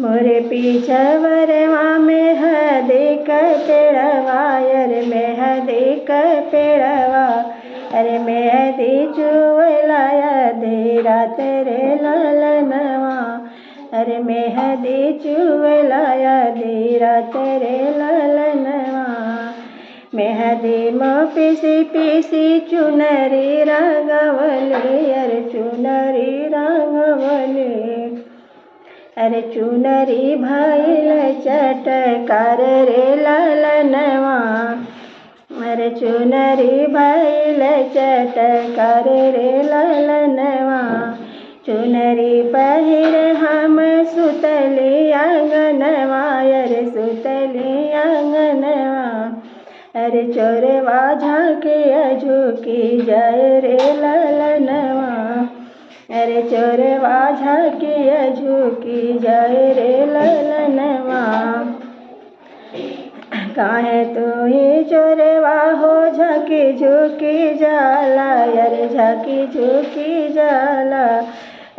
मोरे पीछवरवा मेहदी क पेड़वा अरे मेहदी क पेड़वा अरे मेहदी चुवलाया दे रात रे ललनवा अरे मेहदी चुवलाया दे रात रे ललनवा मेहदी में पीसी पीसी चुनरी रंगवले अरे चुनरी रंगवले अरे चुनरी भइल चटकार रे ललनवा अरे चुनरी भइल चटकार रे ललनवा चुनरी पहिर हम सुतली आंगनवा अरे सुतली आंगनवा अरे चोरवा झाँकिया झुकी जाए रे ललनवा अरे चोरवा झाँकिया झुकी जाए रे ललनवा काहे तू ही चोरवा हो झाँकी झुकी जाला अरे झाँकी झुकी जाला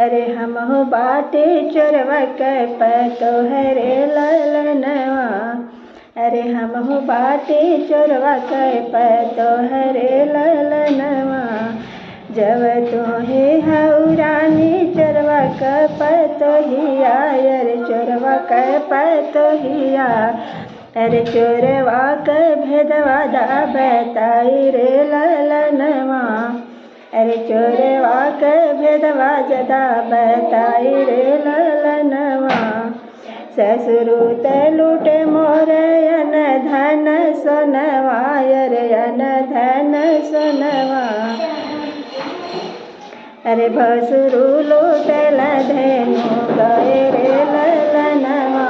अरे हम हो बाटे चोरवा के पतो है रे ललनवा अरे हम हो बाटे चोरवा के पतो है रे ललनवा जब तोहे हौरानी चोरवा के पतो हिया अरे चोरवा के पतो हिया अरे चोरवा के भेदवा दा बताई रे ललनवा अरे चोरवा के भेदवा जदा बताई रे ललनवा ससुरु त लूटे मोर अन धन सोनवा अरे अन धन सोनवा अरे भसुरु लूटल धेनु गए रे ललनवा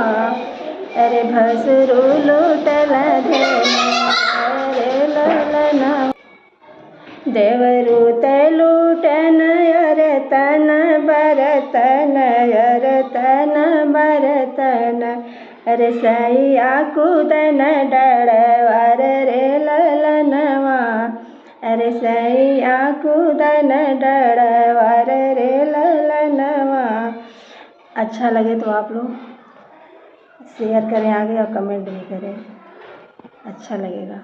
अरे भसुरु लूटल धेनु गए रे ललनवा देवरु त लूटन अरतन बरतन अरतन बरतन अरे सैया कूदन डड़वर रे ललनवा अरे सैया कूदन डड़वर रे ललनवा। अच्छा लगे तो आप लोग शेयर करें आगे और कमेंट भी करें, अच्छा लगेगा।